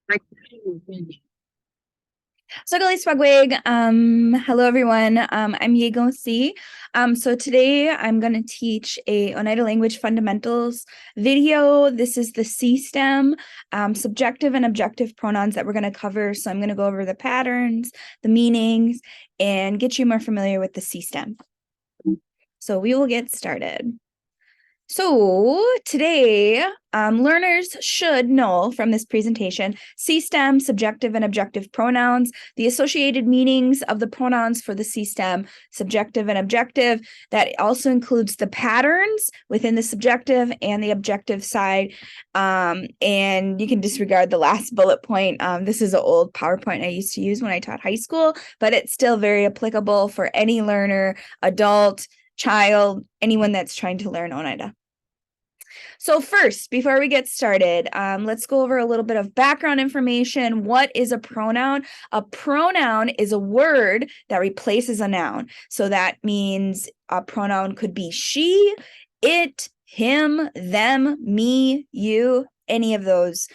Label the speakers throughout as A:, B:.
A: So Gali Spagwig, hello everyone. I'm Yego C. So today I'm going to teach a Oneida Language Fundamentals video. This is the C stem, subjective and objective pronouns that we're going to cover. So I'm going to go over the patterns, the meanings, and get you more familiar with the C stem. So we will get started. So today, learners should know from this presentation C-stem, subjective and objective pronouns, the associated meanings of the pronouns for the C-stem, subjective and objective. That also includes the patterns within the subjective and the objective side. And you can disregard the last bullet point. This is an old PowerPoint I used to use when I taught high school, but it's still very applicable for any learner, adult, child, anyone that's trying to learn Oneida. So first, before we get started, let's go over a little bit of background information. What is a pronoun? A pronoun is a word that replaces a noun. So that means a pronoun could be she, it, him, them, me, you, any of those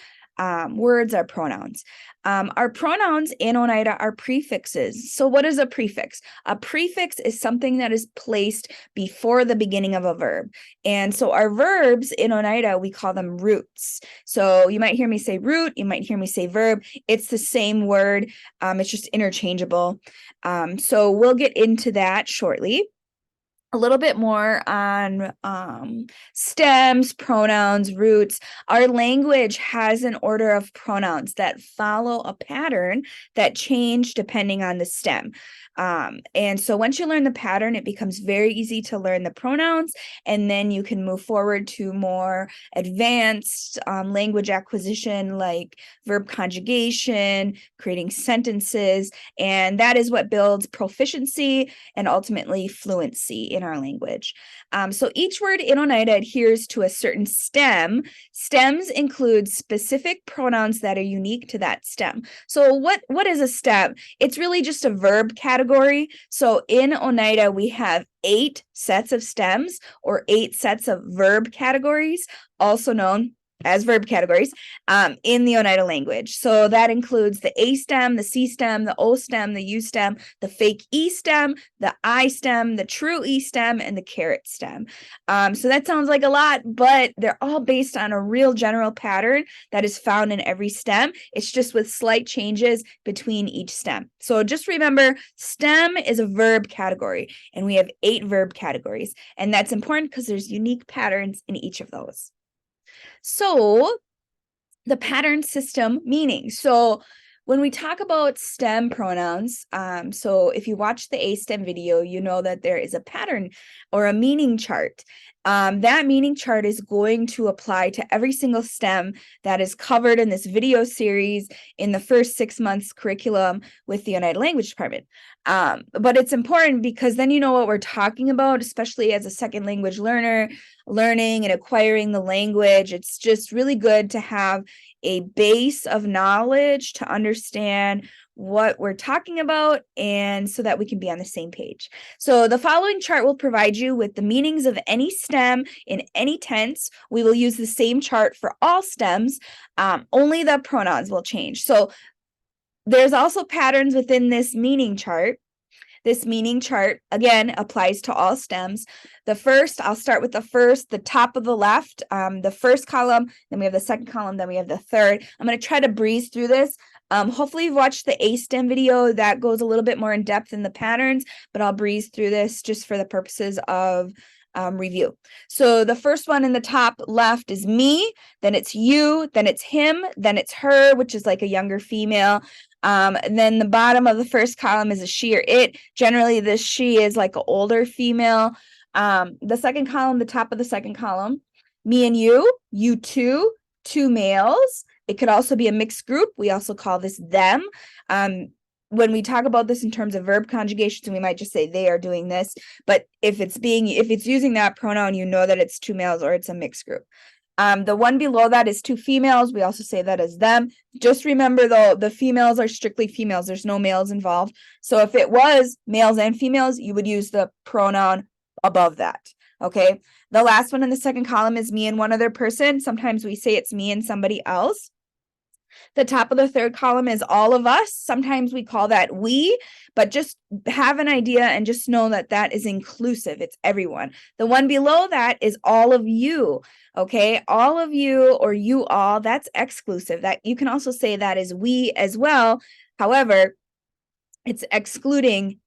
A: words are pronouns. Our pronouns in Oneida are prefixes. So what is a prefix? A prefix is something that is placed before the beginning of a verb. And so our verbs in Oneida, we call them roots. So you might hear me say root, you might hear me say verb. It's the same word. It's just interchangeable. So we'll get into that shortly. A little bit more on stems, pronouns, roots. Our language has an order of pronouns that follow a pattern that change depending on the stem. And so once you learn the pattern, it becomes very easy to learn the pronouns, and then you can move forward to more advanced language acquisition like verb conjugation, creating sentences, and that is what builds proficiency and ultimately fluency in our language. So each word in Oneida adheres to a certain stem. Stems include specific pronouns that are unique to that stem. So what is a stem? It's really just a verb category. So in Oneida, we have 8 sets of stems or 8 sets of verb categories, also known as verb categories, in the Oneida language. So that includes the A stem, the C stem, the O stem, the U stem, the fake E stem, the I stem, the true E stem, and the caret stem. So that sounds like a lot, but they're all based on a real general pattern that is found in every stem. It's just with slight changes between each stem. So just remember, stem is a verb category, and we have 8 verb categories. And that's important because there's unique patterns in each of those. So the pattern system meaning. So when we talk about stem pronouns, so if you watch the A stem video, you know that there is a pattern or a meaning chart. That meaning chart is going to apply to every single stem that is covered in this video series in the first 6 months curriculum with the United Language Department. But it's important because then you know what we're talking about, especially as a second language learner, learning and acquiring the language. It's just really good to have a base of knowledge to understand what we're talking about, and so that we can be on the same page. So the following chart will provide you with the meanings of any stem in any tense. We will use the same chart for all stems, only the pronouns will change. So there's also patterns within this meaning chart. This meaning chart, again, applies to all stems. The first, I'll start with the top of the left, the first column, then we have the second column, then we have the third. I'm going to try to breeze through this. Hopefully you've watched the A stem video that goes a little bit more in depth in the patterns, but I'll breeze through this just for the purposes of review. So the first one in the top left is me, then it's you, then it's him, then it's her, which is like a younger female. Then the bottom of the first column is a she or it. Generally, this she is like an older female. The second column, the top of the second column, me and you two, 2 males. It could also be a mixed group. We also call this them. When we talk about this in terms of verb conjugations, we might just say they are doing this. But if it's using that pronoun, you know that it's 2 males or it's a mixed group. The one below that is 2 females. We also say that as them. Just remember, though, the females are strictly females. There's no males involved. So if it was males and females, you would use the pronoun above that. Okay. The last one in the second column is me and one other person. Sometimes we say it's me and somebody else. The top of the third column is all of us. Sometimes we call that we, but just have an idea and just know that that is inclusive. It's everyone. The one below that is all of you. Okay, all of you or you all, that's exclusive. That you can also say that is we as well. However, it's excluding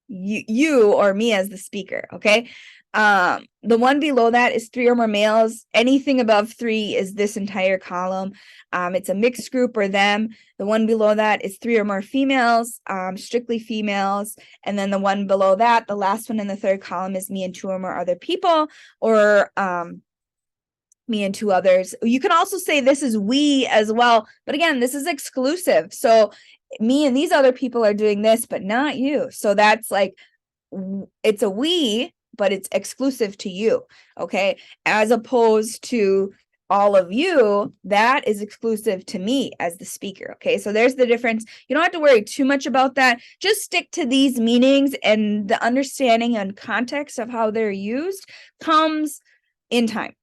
A: you or me as the speaker. Okay. The one below that is 3 or more males. Anything above 3 is this entire column. It's a mixed group or them. The one below that is 3 or more females, strictly females. And then the one below that, the last one in the third column, is me and 2 or more other people, or me and 2 others. You can also say this is we as well, but again, this is exclusive. So me and these other people are doing this, but not you. So that's like, it's a we, but it's exclusive to you. Okay. As opposed to all of you, that is exclusive to me as the speaker. Okay. So there's the difference. You don't have to worry too much about that. Just stick to these meanings, and the understanding and context of how they're used comes in time.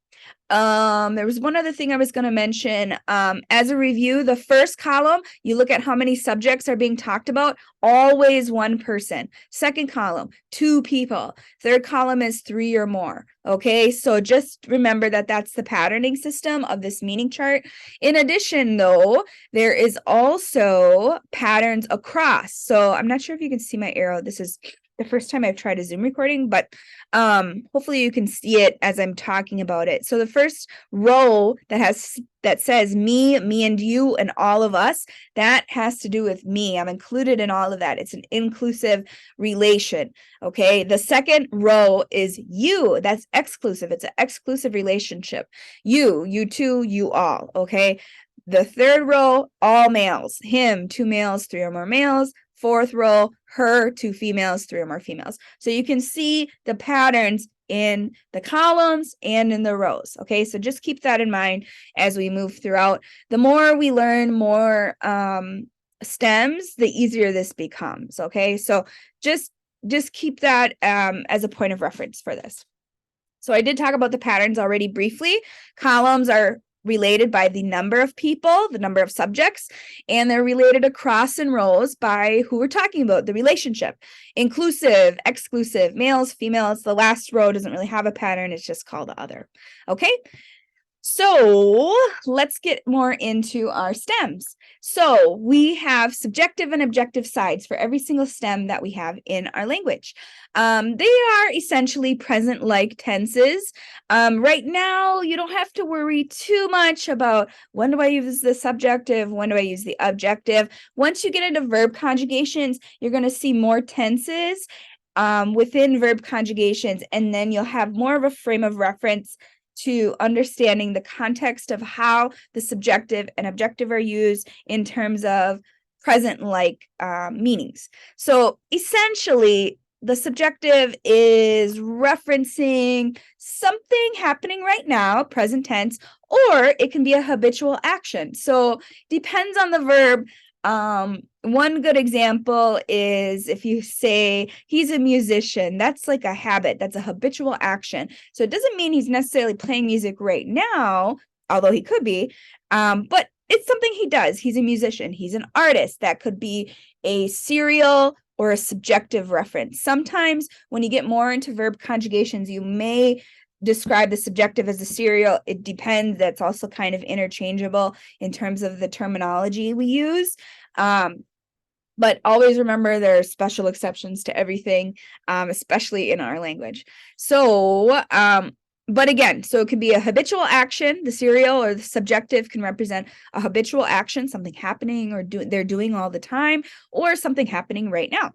A: There was one other thing I was going to mention. As a review, the first column, you look at how many subjects are being talked about, always 1 person. Second column, 2 people. Third column is 3 or more. Okay, so just remember that that's the patterning system of this meaning chart. In addition, though, there is also patterns across. So I'm not sure if you can see my arrow. This is the first time I've tried a Zoom recording, but hopefully you can see it as I'm talking about it. So the first row that says me and you and all of us, that has to do with me. I'm included in all of that. It's an inclusive relation. Okay. The second row is you. That's exclusive. It's an exclusive relationship. You two, you all. Okay. The third row, all males. Him, 2 males, 3 or more males. Fourth row, her, 2 females, 3 or more females. So you can see the patterns in the columns and in the rows. Okay, so just keep that in mind as we move throughout. The more we learn more stems, the easier this becomes. Okay, so just keep that as a point of reference for this. So I did talk about the patterns already briefly. Columns are related by the number of people, the number of subjects, and they're related across in rows by who we're talking about, the relationship. Inclusive, exclusive, males, females. The last row doesn't really have a pattern. It's just called other. Okay. So let's get more into our stems. So we have subjective and objective sides for every single stem that we have in our language. They are essentially present-like tenses. Right now, you don't have to worry too much about when do I use the subjective, when do I use the objective. Once you get into verb conjugations, you're going to see more tenses within verb conjugations, and then you'll have more of a frame of reference to understanding the context of how the subjective and objective are used in terms of present-like meanings. So essentially, the subjective is referencing something happening right now, present tense, or it can be a habitual action. So depends on the verb. One good example is if you say he's a musician, that's like a habit, that's a habitual action. So it doesn't mean he's necessarily playing music right now, although he could be, but it's something he does. He's a musician, he's an artist. That could be a serial or a subjective reference. Sometimes when you get more into verb conjugations, you may describe the subjective as a serial. It depends. That's also kind of interchangeable in terms of the terminology we use. But always remember there are special exceptions to everything, especially in our language. So, but again, so it can be a habitual action. The serial or the subjective can represent a habitual action, something happening or they're doing all the time, or something happening right now.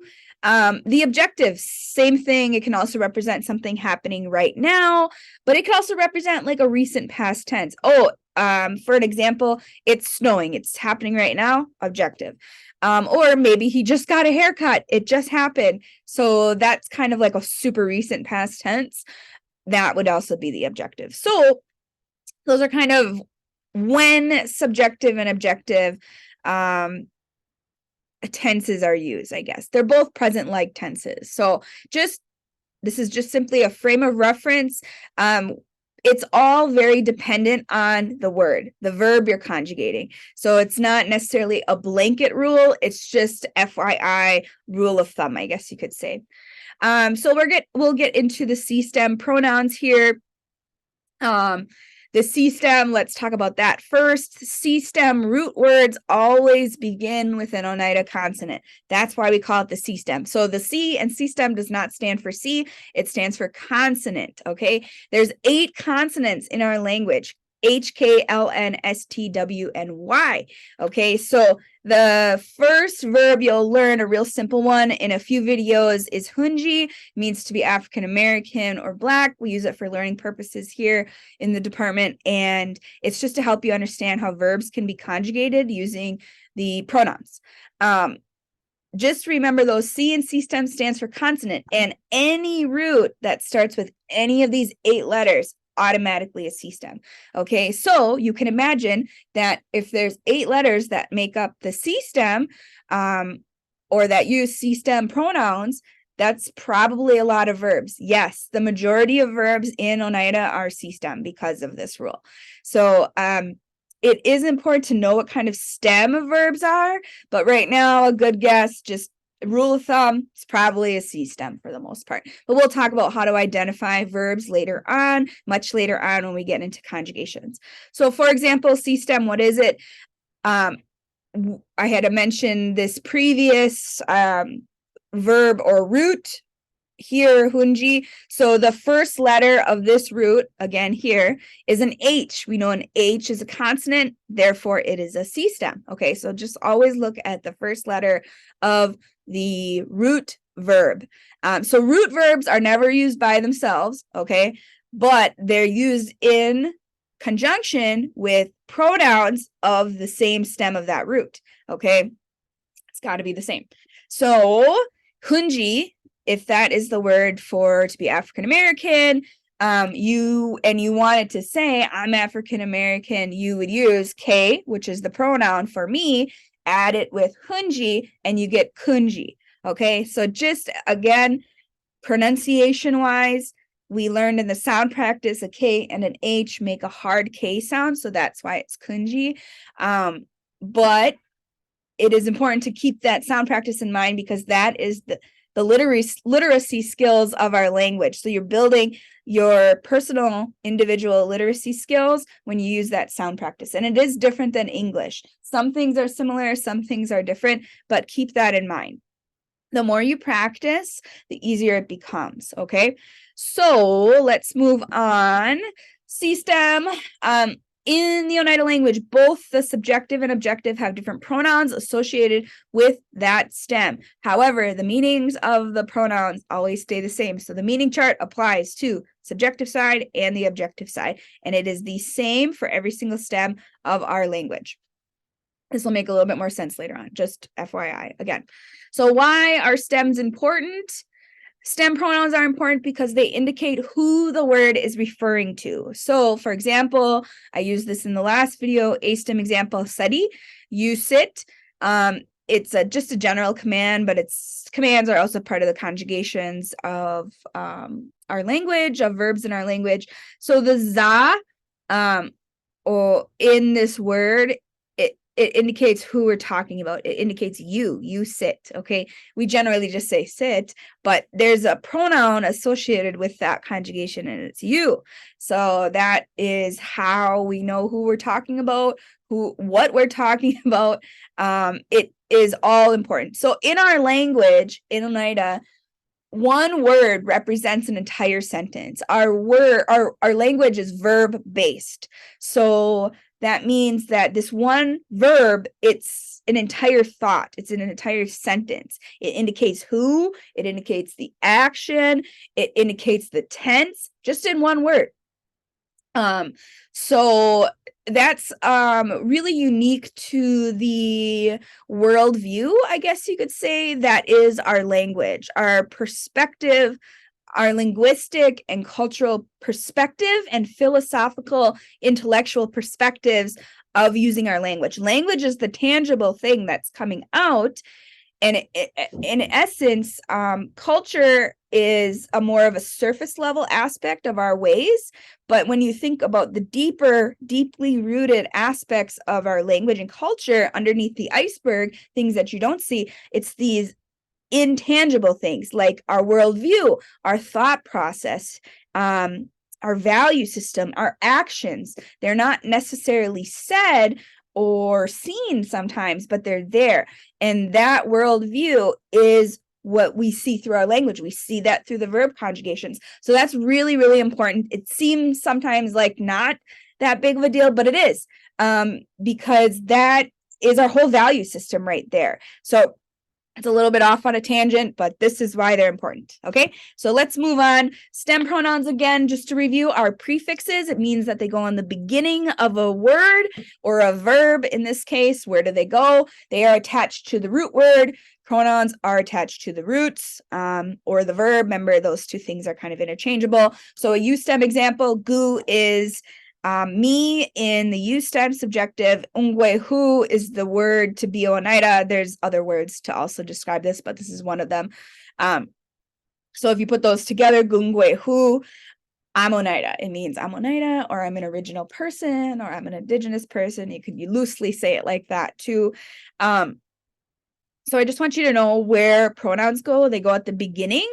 A: The objective, same thing. It can also represent something happening right now, but it can also represent like a recent past tense. Oh, for an example, it's snowing. It's happening right now, objective. Or maybe he just got a haircut. It just happened. So that's kind of like a super recent past tense. That would also be the objective. So those are kind of when subjective and objective tenses are used, I guess. They're both present-like tenses. So this is just simply a frame of reference. it's all very dependent on the word, the verb you're conjugating. So it's not necessarily a blanket rule. It's just FYI, rule of thumb, I guess you could say. So we'll get into the C stem pronouns here. The C stem, let's talk about that first. C stem root words always begin with an Oneida consonant. That's why we call it the C stem. So the C and C stem does not stand for C, it stands for consonant, okay? There's 8 consonants in our language. H, K, L, N, S, T, W, and Y. Okay, so the first verb you'll learn, a real simple one in a few videos, is hunji, means to be African American or Black. We use it for learning purposes here in the department, and it's just to help you understand how verbs can be conjugated using the pronouns. Just remember those C and C stem stands for consonant, and any root that starts with any of these 8 letters automatically a C stem. Okay, so you can imagine that if there's 8 letters that make up the C stem, or that use C stem pronouns, that's probably a lot of verbs. Yes, the majority of verbs in Oneida are C stem because of this rule. So it is important to know what kind of stem of verbs are, but right now a good guess, just rule of thumb, it's probably a C stem for the most part. But we'll talk about how to identify verbs later on, much later on when we get into conjugations. So for example, C stem, what is it? I had to mention this previous verb or root here, hunji. So the first letter of this root, again here, is an H. We know an H is a consonant, therefore it is a C stem. Okay, so just always look at the first letter of the root verb. So root verbs are never used by themselves, okay, but they're used in conjunction with pronouns of the same stem of that root, okay? It's got to be the same. So hunji, if that is the word for to be African American, you wanted to say I'm African American, you would use K, which is the pronoun for me, add it with hunji, and you get kunji. Okay, so just again, pronunciation wise, we learned in the sound practice a K and an H make a hard K sound, so that's why it's kunji. But it is important to keep that sound practice in mind because that is the literacy skills of our language. So you're building your personal individual literacy skills when you use that sound practice. And it is different than English. Some things are similar, some things are different, but keep that in mind. The more you practice, the easier it becomes, okay? So let's move on. C stem. In the Oneida language, both the subjective and objective have different pronouns associated with that stem. However, the meanings of the pronouns always stay the same. So the meaning chart applies to subjective side and the objective side, and it is the same for every single stem of our language. This will make a little bit more sense later on, just FYI again. So why are stems important? Stem pronouns are important because they indicate who the word is referring to. So, for example, I used this in the last video, a stem example, sadi, you sit. It's just a general command, but its commands are also part of the conjugations of our language, of verbs in our language. So the za or in this word, it indicates who we're talking about. It indicates you sit, okay? We generally just say sit, but there's a pronoun associated with that conjugation and it's you. So that is how we know who we're talking about, what we're talking about. It is all important. So in our language, in Oneida, one word represents an entire sentence. Our language is verb based. So that means that this one verb, it's an entire thought. It's an entire sentence. It indicates who, it indicates the action, it indicates the tense, just in one word. So that's really unique to the worldview, I guess you could say, that is our language, our perspective, our linguistic and cultural perspective and philosophical, intellectual perspectives of using our language. Language is the tangible thing that's coming out. And in essence, culture is a more of a surface level aspect of our ways. But when you think about the deeply rooted aspects of our language and culture underneath the iceberg, things that you don't see, it's these intangible things like our worldview, our thought process, our value system, our actions. They're not necessarily said or seen sometimes, but they're there. And that worldview is what we see through our language. We see that through the verb conjugations. So that's really, really important. It seems sometimes like not that big of a deal, but it is, because that is our whole value system right there. So it's a little bit off on a tangent, but this is why they're important. Okay, so let's move on. STEM pronouns, again, just to review, are prefixes. It means that they go on the beginning of a word or a verb. In this case, where do they go? They are attached to the root word. Pronouns are attached to the roots or the verb. Remember, those two things are kind of interchangeable. So a U-stem example, gu is me in the U stem subjective. Ungwe is the word to be Oneida. There's other words to also describe this, but this is one of them. So if you put those together, Gungwe I'm Oneida. It means I'm Oneida, or I'm an original person, or I'm an indigenous person. You loosely say it like that too. So I just want you to know where pronouns go. They go at the beginning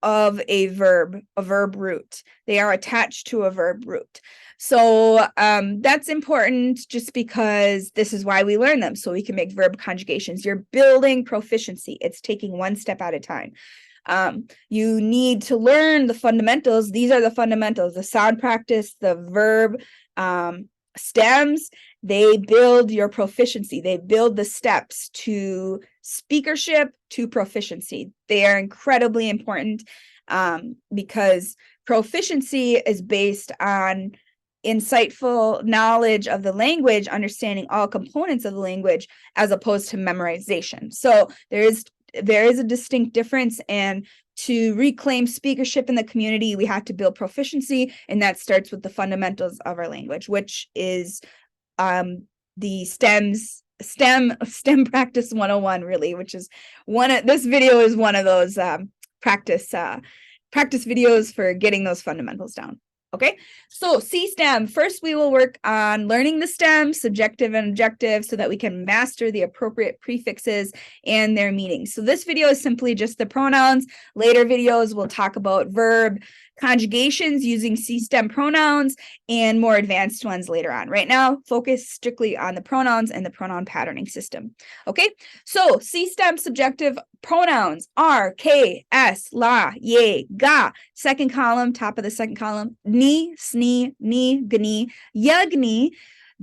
A: of a verb root. They are attached to a verb root. So that's important just because this is why we learn them, so we can make verb conjugations. You're building proficiency. It's taking one step at a time. You need to learn the fundamentals. These are the fundamentals: the sound practice, the verb stems. They build your proficiency. They build the steps to speakership, to proficiency. They are incredibly important because proficiency is based on insightful knowledge of the language, understanding all components of the language, as opposed to memorization. So there is a distinct difference, and to reclaim speakership in the community, we have to build proficiency, and that starts with the fundamentals of our language, which is the STEM practice 101, really, which is this video is one of those practice videos for getting those fundamentals down. Okay, so C-STEM. First, we will work on learning the STEM, subjective and objective, so that we can master the appropriate prefixes and their meanings. So this video is simply just the pronouns. Later videos, we'll talk about verb conjugations using C-STEM pronouns and more advanced ones later on. Right now, focus strictly on the pronouns and the pronoun patterning system. Okay, so C-STEM subjective pronouns are K, S, La, Ye, Ga. Second column, top of the second column, Ni, Sni, Ni, Gni, Yagni,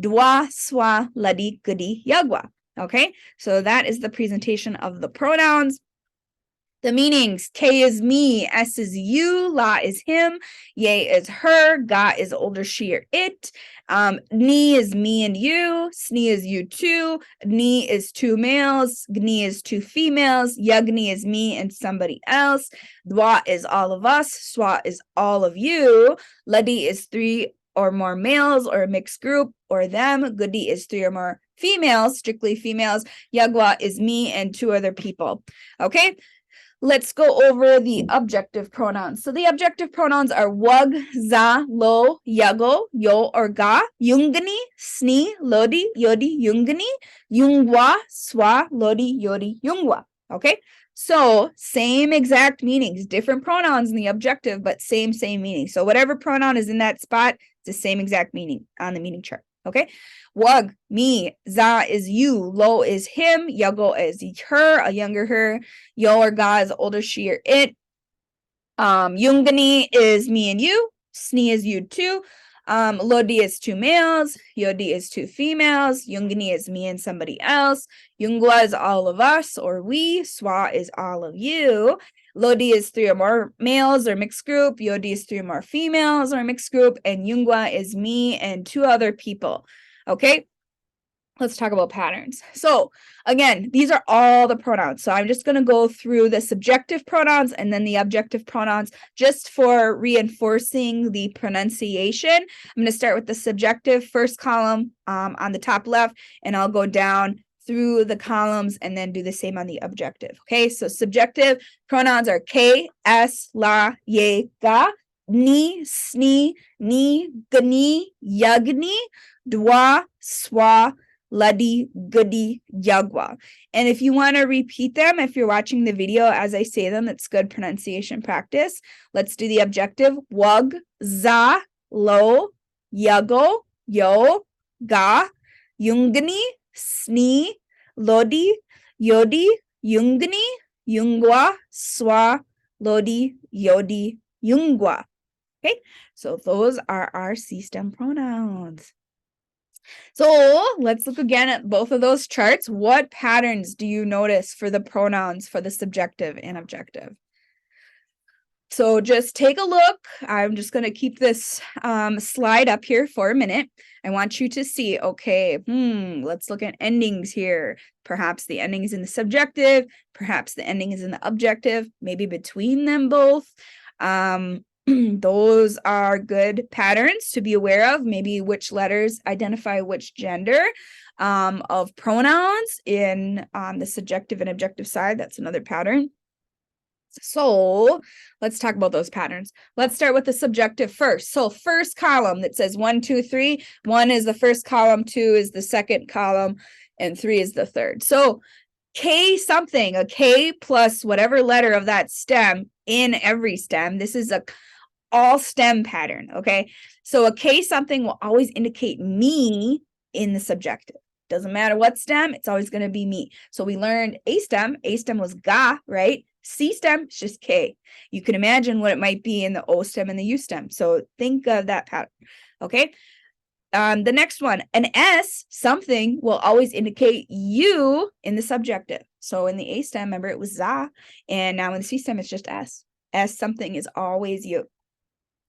A: Dwa, Swa, Ladi, Gudi, Yagwa. Okay, so that is the presentation of the pronouns. The meanings: K is me, S is you, La is him, Ye is her, Ga is older she or it, Ni is me and you, Sni is you two, Ni is two males, Gni is two females, Yagni is me and somebody else, Dwa is all of us, Swa is all of you, Ladi is three or more males or a mixed group or them, Gudi is three or more females, strictly females, Yagwa is me and two other people. Okay, let's go over the objective pronouns. So the objective pronouns are wug, za, lo, yago, yo or ga, yungani, sni, lodi, yodi, yungani, yungwa, swa, lodi, yodi, yungwa. Okay, so same exact meanings, different pronouns in the objective, but same meaning. So whatever pronoun is in that spot, it's the same exact meaning on the meaning chart. Okay, wug, me, za is you, lo is him, yago is her, a younger her, yo or ga is older she or it, yungani is me and you, sni is you two, lodi is two males, yodi is two females, yungani is me and somebody else, yungwa is all of us or we, swa is all of you, lodi is three or more males or mixed group, yodi is three or more females or mixed group, and yungwa is me and two other people. Okay, let's talk about patterns. So again, these are all the pronouns. So I'm just going to go through the subjective pronouns and then the objective pronouns just for reinforcing the pronunciation. I'm going to start with the subjective first column on the top left, and I'll go down through the columns and then do the same on the objective. Okay, so subjective pronouns are K, S, la, ye, ga, ni, sni, ni, gni, yagni, dwa, swa, ladi, gudi, yagwa. And if you want to repeat them, if you're watching the video as I say them, that's good pronunciation practice. Let's do the objective. Wug, za, lo, yago, yo, ga, yungni, sni, lodi, yodi, yungni, yungwa, swa, lodi, yodi, yungwa. Okay, so those are our C-stem pronouns. So let's look again at both of those charts. What patterns do you notice for the pronouns for the subjective and objective? So just take a look. I'm just going to keep this slide up here for a minute. I want you to see, okay, let's look at endings here. Perhaps the ending is in the subjective, perhaps the ending is in the objective, maybe between them both. Those are good patterns to be aware of. Maybe which letters identify which gender of pronouns in the subjective and objective side. That's another pattern. So let's talk about those patterns. Let's start with the subjective first. So first column that says 1, 2, 3. 1 is the first column, 2 is the second column, and 3 is the third. So K something, a K plus whatever letter of that stem in every stem. This is a all stem pattern, okay? So a K something will always indicate me in the subjective. Doesn't matter what stem, it's always going to be me. So we learned A stem was ga, right? C stem is just K. You can imagine what it might be in the O stem and the U stem. So think of that pattern, okay? The next one, an S something will always indicate you in the subjective. So in the A stem, remember it was za, and now in the C stem, it's just S. S something is always you.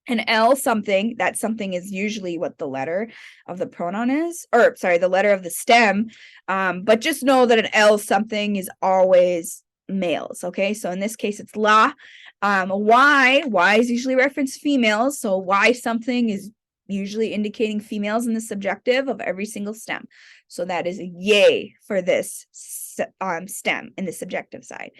A: An L something, that something is usually what the letter of the pronoun is, or sorry, the letter of the stem. But just know that an L something is always males, okay? So in this case, it's la. Y is usually reference females, so Y something is usually indicating females in the subjective of every single stem. So that is a yay for this stem in the subjective side.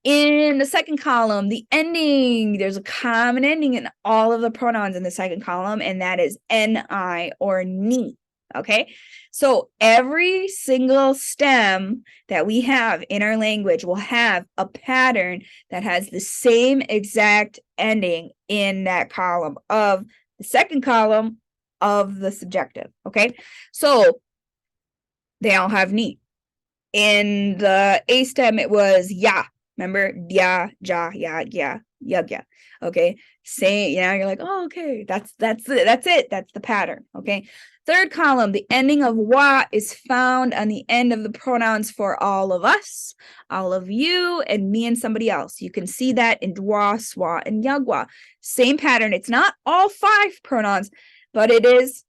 A: In the second column, the ending, there's a common ending in all of the pronouns in the second column, and that is ni or ni, okay? So every single stem that we have in our language will have a pattern that has the same exact ending in that column of the second column of the subjective, okay? So they all have ni. In the A stem, it was ya. Remember, ya, ja, ya, ya, ya. Okay, say, you're like, oh, okay, that's it. That's the pattern. Okay, third column, the ending of wa is found on the end of the pronouns for all of us, all of you, and me and somebody else. You can see that in dwa, swa, and yagwa. Same pattern. It's not all 5 pronouns, but it is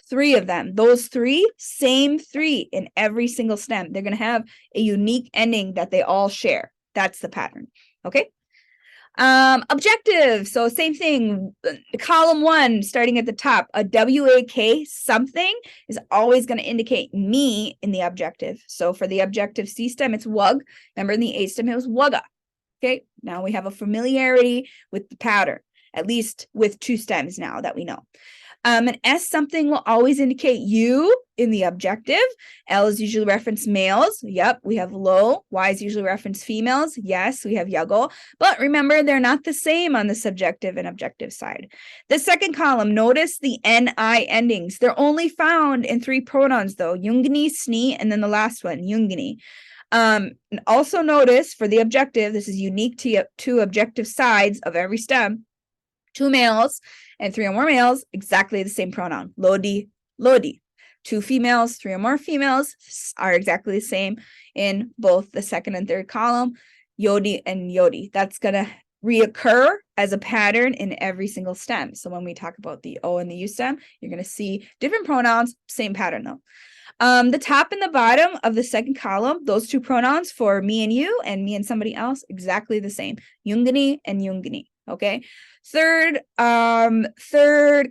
A: 3 of them. Those 3, same 3 in every single stem. They're going to have a unique ending that they all share. That's the pattern, okay? Objective, so same thing, column 1, starting at the top, a W-A-K something is always going to indicate me in the objective. So for the objective C stem, it's wug. Remember in the A stem, it was wugga. Okay, now we have a familiarity with the pattern, at least with 2 stems now that we know. An S something will always indicate you in the objective. L is usually reference males. Yep, we have lo. Y is usually reference females. Yes, we have yago. But remember, they're not the same on the subjective and objective side. The second column, notice the ni endings. They're only found in 3 pronouns, though. Yungni, sni, and then the last one, yungni. Also notice for the objective, this is unique to 2 objective sides of every stem. 2 males and 3 or more males, exactly the same pronoun, lodi, lodi. 2 females, 3 or more females are exactly the same in both the second and third column, yodi and yodi. That's going to reoccur as a pattern in every single stem. So when we talk about the O and the U stem, you're going to see different pronouns, same pattern though. The top and the bottom of the second column, those 2 pronouns for me and you and me and somebody else, exactly the same, yungni and yungni. Okay. Third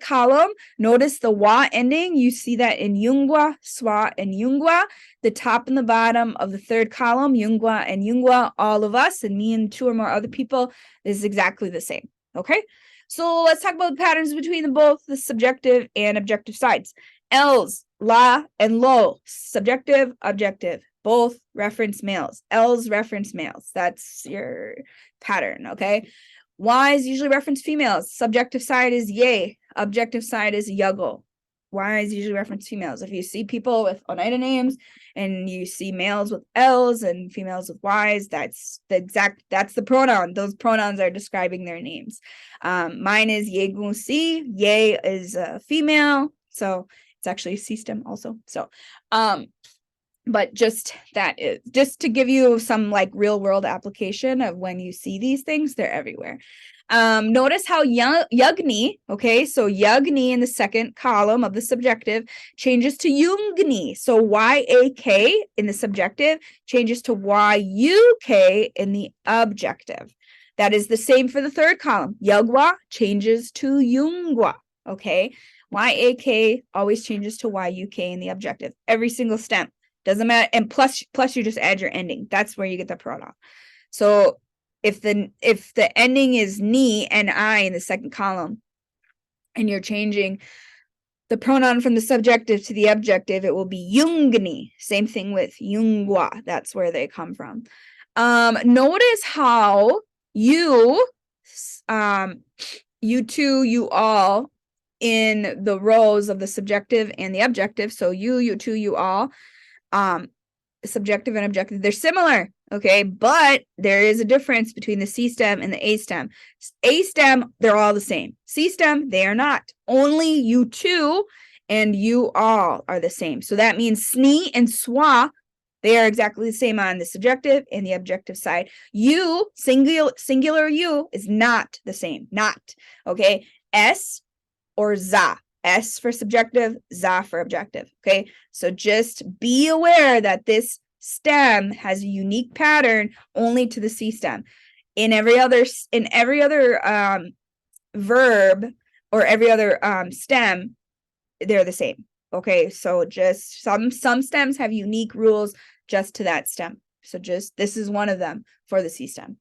A: column, notice the wa ending. You see that in yungwa, swa, and yungwa. The top and the bottom of the third column, yungwa and yungwa, all of us, and me and two or more other people, is exactly the same. Okay. So let's talk about the patterns between both the subjective and objective sides. Els, la, and lo, subjective, objective, both reference males. Els reference males. That's your pattern. Okay. Y's usually reference females. Subjective side is ye. Objective side is yugo. Y's usually reference females. If you see people with Oneida names and you see males with L's and females with Y's, that's the pronoun. Those pronouns are describing their names. Mine is yegun si. Ye is a female. So it's actually a C stem also. So, but just to give you some like real world application of when you see these things, they're everywhere. Notice how yugni, okay, so yugni in the second column of the subjective changes to yungni. So yak in the subjective changes to yuk in the objective. That is the same for the third column. Yugwa changes to yungwa, okay? Yak always changes to yuk in the objective. Every single stem. Doesn't matter. And plus you just add your ending. That's where you get the pronoun. So if the ending is ni and I in the second column, and you're changing the pronoun from the subjective to the objective, it will be yungni. Same thing with yungwa. That's where they come from. Notice how you two, you all in the rows of the subjective and the objective. So you two, you all. Subjective and objective, they're similar, okay, but there is a difference between the C stem and the A stem. A stem, they're all the same. C stem, they are not. Only you two and you all are the same. So that means sni and swa, they are exactly the same on the subjective and the objective side. You, singular you, is not the same. Not, okay. S or za. S for subjective, za for objective, okay? So just be aware that this stem has a unique pattern only to the C stem. In every other verb or every other stem, they're the same, okay? So just some stems have unique rules just to that stem. So just this is one of them for the C stem.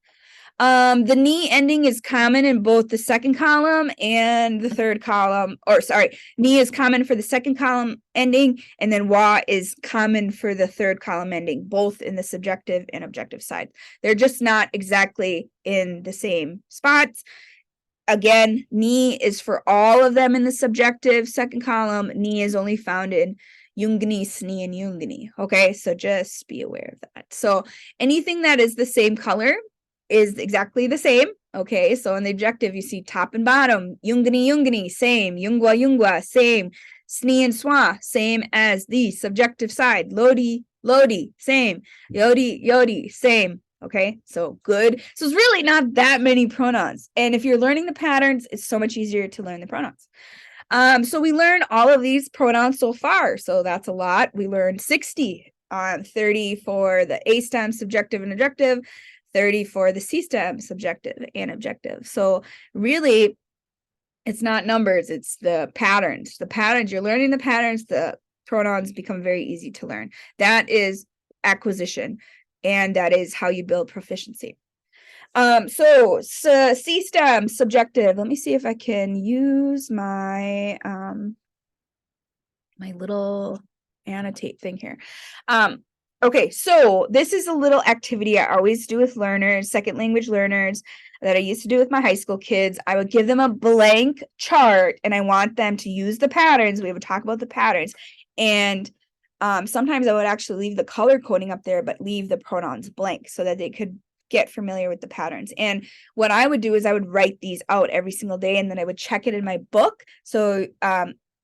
A: The ni ending is common in both the second column and the third column, or sorry, ni is common for the second column ending, and then wa is common for the third column ending, both in the subjective and objective side. They're just not exactly in the same spots. Again, ni is for all of them in the subjective second column. Ni is only found in yungni, sni, and yungni. Okay, so just be aware of that. So anything that is the same color is exactly the same. Okay, so in the objective, you see top and bottom, yungni, same, yungwa, same, sni and swa, same as the subjective side, lodi, same, yodi, same. Okay, so good. So it's really not that many pronouns. And if you're learning the patterns, it's so much easier to learn the pronouns. So we learned all of these pronouns so far. So that's a lot. We learned 60, 30 for the A stem, subjective and objective, 30 for the C stem, subjective and objective. So really, it's not numbers, it's the patterns. The patterns, you're learning the patterns, the pronouns become very easy to learn. That is acquisition, and that is how you build proficiency. So C stem, subjective. Let me see if I can use my my little annotate thing here. Okay, so this is a little activity I always do with learners, second language learners, that I used to do with my high school kids. I would give them a blank chart and I want them to use the patterns. We would talk about the patterns. And sometimes I would actually leave the color coding up there, but leave the pronouns blank so that they could get familiar with the patterns. And what I would do is I would write these out every single day, and then I would check it in my book. So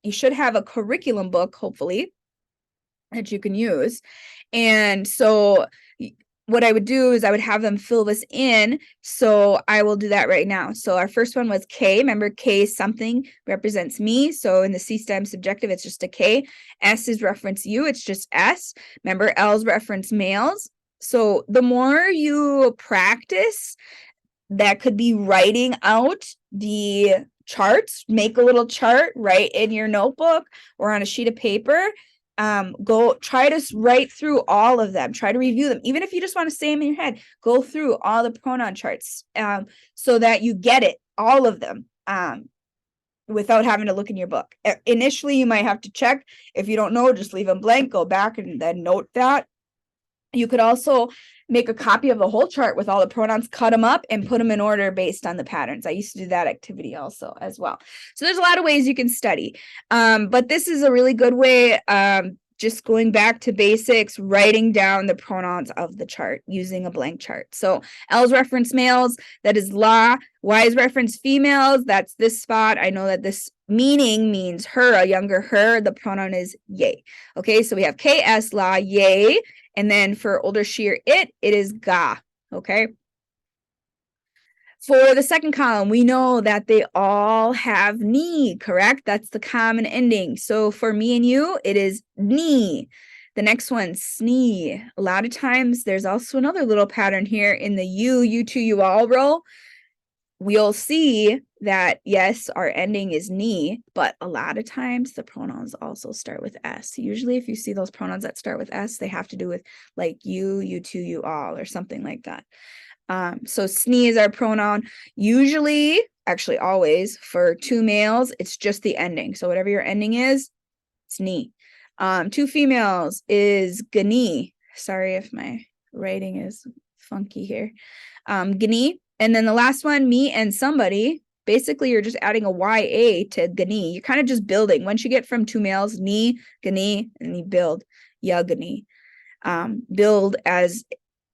A: you should have a curriculum book, hopefully, that you can use. And so what I would do is I would have them fill this in. So I will do that right now. So our first one was K. Remember, K is something, represents me. So in the C stem subjective, it's just a K. S is reference you. It's just S. Remember, L's reference males. So the more you practice that could be writing out the charts. Make a little chart, write in your notebook or on a sheet of paper. Go try to write through all of them. Try to review them. Even if you just want to say them in your head, go through all the pronoun charts so that you get it, all of them, without having to look in your book. Initially, you might have to check. If you don't know, just leave them blank, go back and then note that. You could also make a copy of the whole chart with all the pronouns, cut them up and put them in order based on the patterns. I used to do that activity also as well. So there's a lot of ways you can study. But this is a really good way, just going back to basics, writing down the pronouns of the chart using a blank chart. So L's reference males, that is la. Y's reference females, that's this spot. I know that this meaning means her, a younger her. The pronoun is ye. Okay, so we have KS, la, ye. And then for older she or it is ga, okay? For the second column, we know that they all have ni, correct? That's the common ending. So for me and you, it is ni. The next one, snee. A lot of times, there's also another little pattern here in the you two, you all roll. We'll see that, yes, our ending is ni, but a lot of times the pronouns also start with S. Usually if you see those pronouns that start with S, they have to do with like you two, you all, or something like that. So snee is our pronoun. Usually, actually always, for two males, it's just the ending. So whatever your ending is, snee. Two females is gani. Sorry if my writing is funky here. Gani. And then the last one, me and somebody, basically you're just adding a YA to gani. You're kind of just building. Once you get from two males, ni, gani, and you build yagani. Build as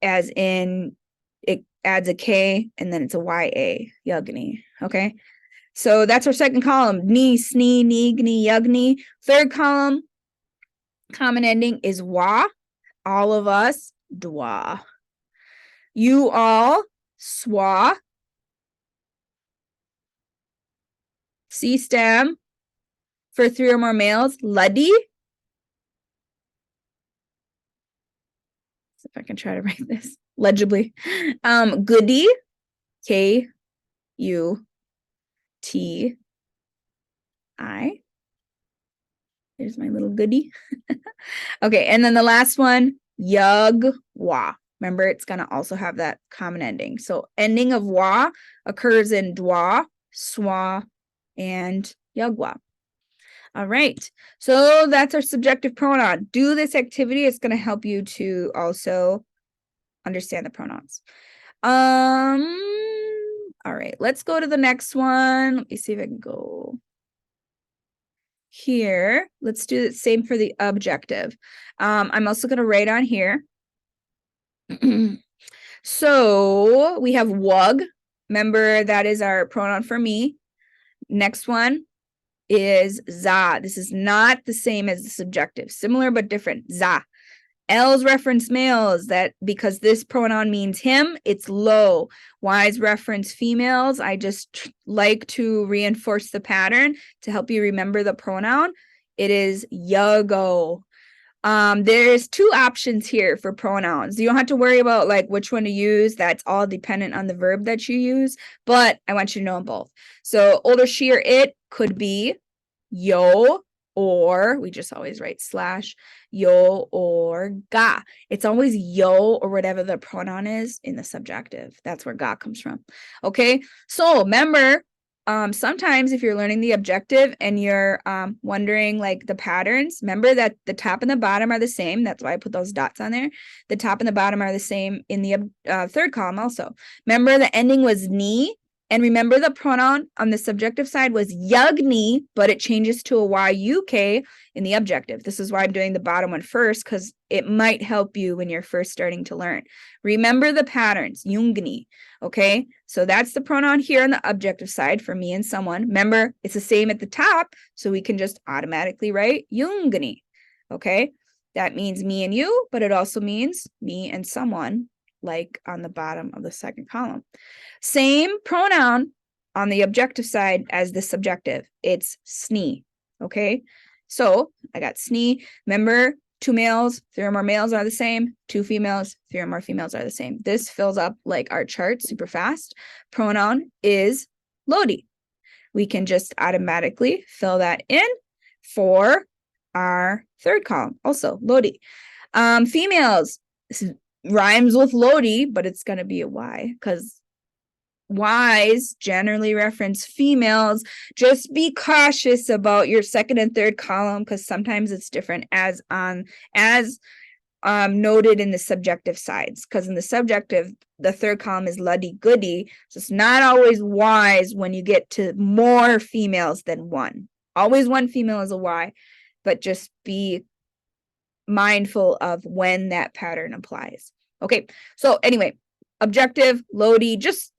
A: in it adds a K and then it's a YA, yagani. Okay. So that's our second column. Ni, snee, ni, gni, yagni. Third column, common ending is wa. All of us, dwa. You all, swa. C stem for three or more males, luddy. If I can try to write this legibly. Goody, K-U-T-I. There's my little goody. Okay, and then the last one, yug-wa. Remember, it's going to also have that common ending. So ending of wa occurs in dwa, swa, and yagwa. All right. So that's our subjective pronoun. Do this activity. It's going to help you to also understand the pronouns. All right. Let's go to the next one. Let me see if I can go here. Let's do the same for the objective. I'm also going to write on here. So we have wug. Remember, that is our pronoun for me. Next one is za. This is not the same as the subjective. Similar but different. Za. L's reference males, that because this pronoun means him, it's lo. Y's reference females. I just like to reinforce the pattern to help you remember the pronoun. It is yago. There's two options here for pronouns. You don't have to worry about like which one to use. That's all dependent on the verb that you use, but I want you to know them both. So older she or it could be yo, or we just always write slash, yo or ga. It's always yo or whatever the pronoun is in the subjective. That's where ga comes from. Okay, so remember, sometimes if you're learning the objective and you're wondering like the patterns, remember that the top and the bottom are the same. That's why I put those dots on there. The top and the bottom are the same in the third column also. Remember the ending was ni. And remember the pronoun on the subjective side was yugni, but it changes to a yuk in the objective. This is why I'm doing the bottom one first, because it might help you when you're first starting to learn. Remember the patterns, yungni, okay? So that's the pronoun here on the objective side for me and someone. Remember, it's the same at the top, so we can just automatically write yungni, okay? That means me and you, but it also means me and someone, like on the bottom of the second column. Same pronoun on the objective side as the subjective. It's snee, okay? So I got snee. Remember, 2 males, 3 or more males are the same. 2 females, 3 or more females are the same. This fills up like our chart super fast. Pronoun is Lodi. We can just automatically fill that in for our third column, also Lodi. Females, this rhymes with Lodi, but it's going to be a Y because Y's generally reference females. Just be cautious about your second and third column because sometimes it's different as noted in the subjective sides, because in the subjective, the third column is luddy goody. So it's not always Y's when you get to more females than one. Always one female is a Y, but just be mindful of when that pattern applies. Okay, so anyway, objective, Lodi, just,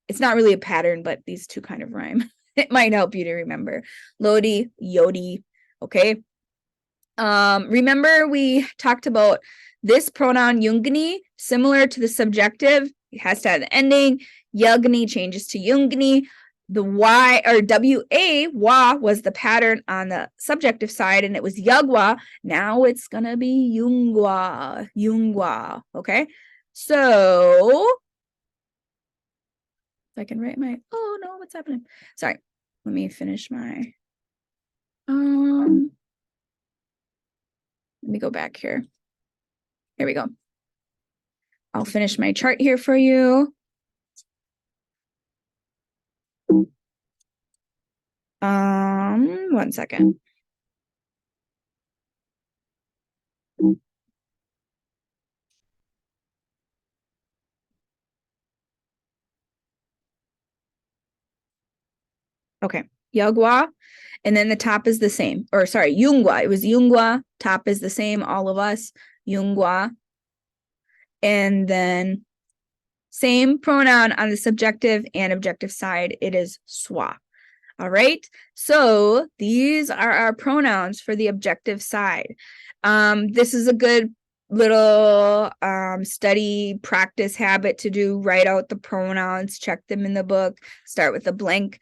A: it's not really a pattern, but these two kind of rhyme. It might help you to remember. Lodi, Yodi, okay? Remember we talked about this pronoun Yungni, similar to the subjective. It has to have an ending. Yugni changes to Yungni. The Y or WA, wa was the pattern on the subjective side, and it was Yugwa. Now it's gonna be Yungwa, Yungwa. Okay, so if I can write my, oh no, what's happening? Sorry, let me finish my let me go back here. Here we go. I'll finish my chart here for you. One second. Okay, Yagwa, and then the top is the same. Or sorry, Yungwa. It was Yungwa. Top is the same, all of us. Yungwa. And then same pronoun on the subjective and objective side. It is swa. All right. So these are our pronouns for the objective side. This is a good little study practice habit to do. Write out the pronouns, check them in the book, start with a blank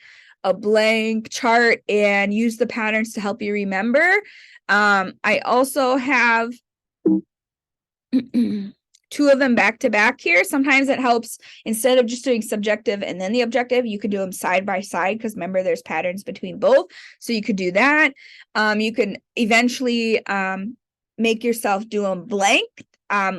A: chart and use the patterns to help you remember. I also have 2 of them back to back here. Sometimes it helps, instead of just doing subjective and then the objective, you could do them side by side because remember there's patterns between both. So you could do that. You can eventually make yourself do them blank.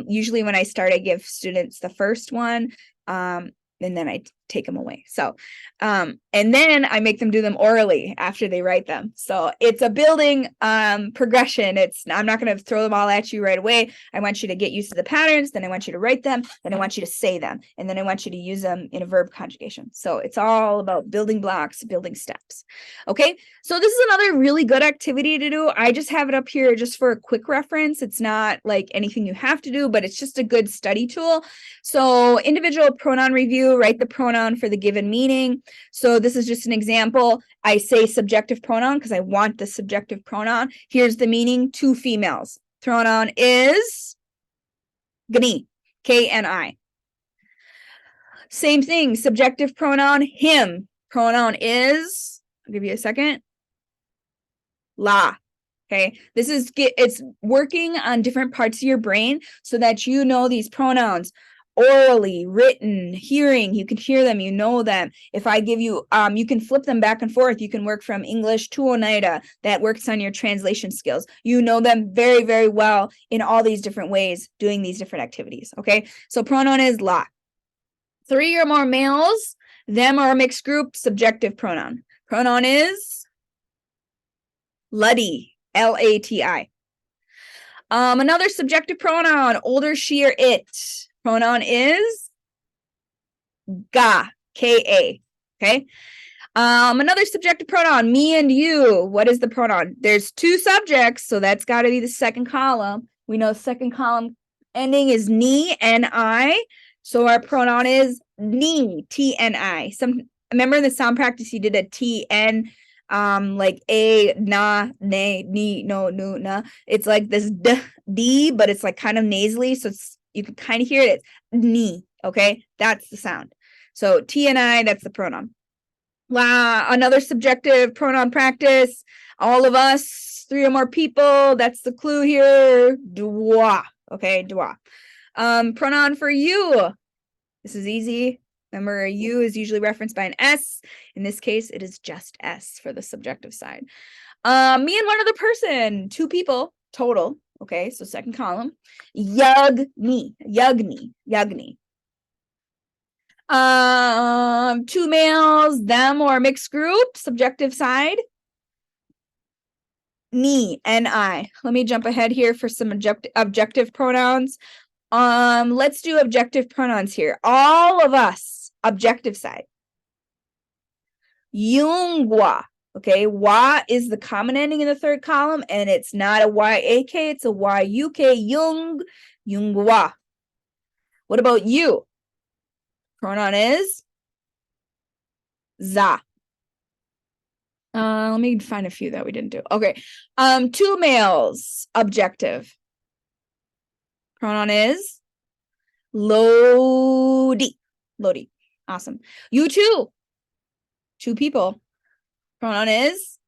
A: Usually when I start, I give students the first one and then I take them away. So, and then I make them do them orally after they write them. So it's a building progression. I'm not going to throw them all at you right away. I want you to get used to the patterns. Then I want you to write them. Then I want you to say them. And then I want you to use them in a verb conjugation. So it's all about building blocks, building steps. Okay. So this is another really good activity to do. I just have it up here just for a quick reference. It's not like anything you have to do, but it's just a good study tool. So individual pronoun review, write the pronoun for the given meaning. So this is just an example. I say subjective pronoun because I want the subjective pronoun. Here's the meaning: 2 females. Pronoun is Gni, K-N-I. Same thing, subjective pronoun, him. Pronoun is, I'll give you a second, La. Okay, it's working on different parts of your brain so that you know these pronouns. Orally, written, hearing, you can hear them, you know them. If I give you, you can flip them back and forth. You can work from English to Oneida. That works on your translation skills. You know them very, very well in all these different ways, doing these different activities. Okay, so pronoun is La. 3 or more males, them are a mixed group, subjective pronoun. Pronoun is Lati, L-A-T-I. Another subjective pronoun, older, she or it. Pronoun is Ga, K-A, okay? Another subjective pronoun, me and you. What is the pronoun? There's 2 subjects, so that's got to be the second column. We know second column ending is ni, N-I, so our pronoun is ni, T-N-I. Remember in the sound practice you did a T-N, like a, na, ne, ni, no, nu, na. It's like this D, but it's like kind of nasally, so you can kind of hear it. It's ni, okay? That's the sound. So T and I, that's the pronoun. Wow, another subjective pronoun practice. All of us, 3 or more people. That's the clue here. Doit. Okay, doit. Pronoun for you. This is easy. Remember, you is usually referenced by an S. In this case, it is just S for the subjective side. Me and one other person, 2 people total. Okay, so second column. Yugni. 2 males, them, or mixed group, subjective side. Ni, N-I. Let me jump ahead here for some objective pronouns. Let's do objective pronouns here. All of us, objective side. Yungwa. Okay, wa is the common ending in the third column, and it's not a Y-A-K, it's a Y-U-K, yungwa. What about you? Pronoun is za. Let me find a few that we didn't do. Okay, 2 males, objective. Pronoun is Lodi. Awesome. You too. 2 people. Pronoun is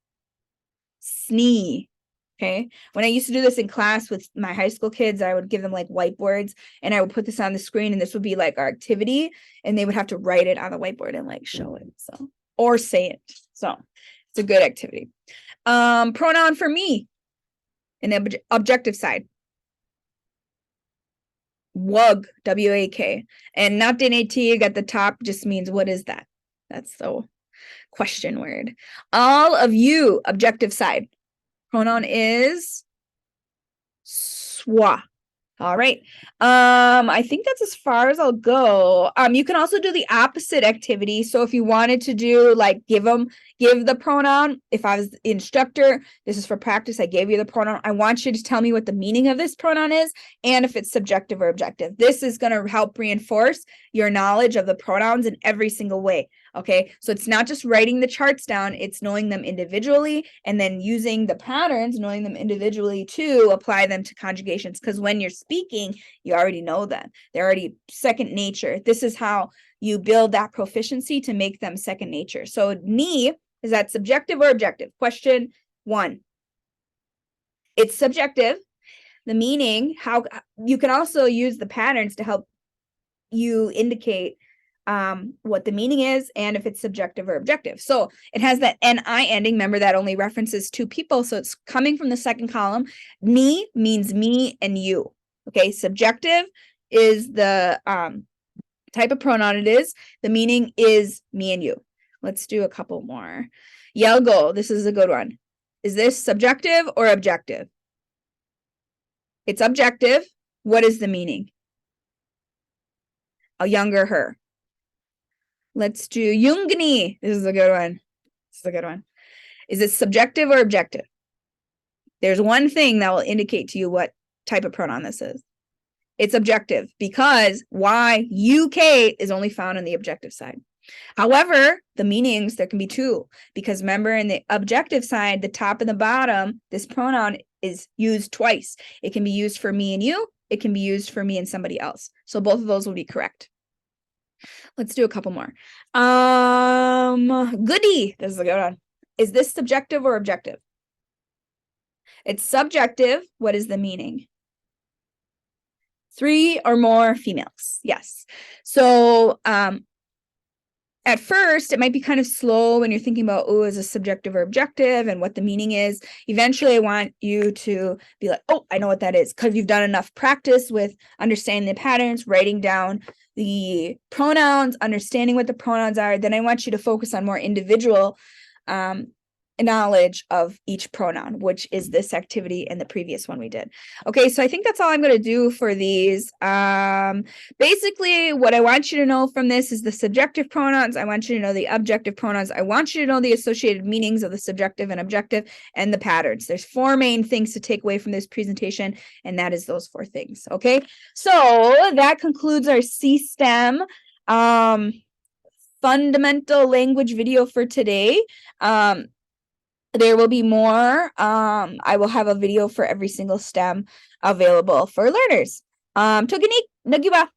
A: Snee. Okay. When I used to do this in class with my high school kids, I would give them like whiteboards and I would put this on the screen and this would be like our activity and they would have to write it on the whiteboard and like show it. So, or say it. So it's a good activity. Pronoun for me, an objective side. Wug, W-A-K. And not native at the top just means what is that? That's the question word. All of you, objective side. Pronoun is swa. All right. I think that's as far as I'll go. You can also do the opposite activity. So if you wanted to do like give the pronoun, if I was the instructor, this is for practice, I gave you the pronoun. I want you to tell me what the meaning of this pronoun is and if it's subjective or objective. This is going to help reinforce your knowledge of the pronouns in every single way. Okay, so it's not just writing the charts down, it's knowing them individually and then using the patterns, knowing them individually to apply them to conjugations. Because when you're speaking, you already know them. They're already second nature. This is how you build that proficiency to make them second nature. So ni, is that subjective or objective? Question 1. It's subjective. The meaning, how you can also use the patterns to help you indicate what the meaning is and if it's subjective or objective. So it has that N-I ending. Remember, that only references 2 people. So it's coming from the second column. Ni means me and you. Okay, subjective is the type of pronoun it is. The meaning is me and you. Let's do a couple more. Yelgo, this is a good one. Is this subjective or objective? It's objective. What is the meaning? A younger her. Let's do Yungni. This is a good one. Is it subjective or objective? There's one thing that will indicate to you what type of pronoun this is. It's objective because Y-U-K is only found on the objective side. However, the meanings, there can be 2 because remember in the objective side, the top and the bottom, this pronoun is used twice. It can be used for me and you. It can be used for me and somebody else. So both of those will be correct. Let's do a couple more. Goody. This is a good one. Is this subjective or objective? It's subjective. What is the meaning? 3 or more females. Yes. So at first, it might be kind of slow when you're thinking about, oh, is this subjective or objective and what the meaning is. Eventually, I want you to be like, oh, I know what that is, because you've done enough practice with understanding the patterns, writing down the pronouns, understanding what the pronouns are. Then I want you to focus on more individual knowledge of each pronoun, which is this activity and the previous one we did. Okay, so I think that's all I'm going to do for these. Basically, what I want you to know from this is the subjective pronouns. I want you to know the objective pronouns. I want you to know the associated meanings of the subjective and objective and the patterns. There's 4 main things to take away from this presentation, and that is those 4 things. Okay, so that concludes our C-STEM fundamental language video for today. There will be more. I will have a video for every single STEM available for learners. Toginik, nagiba.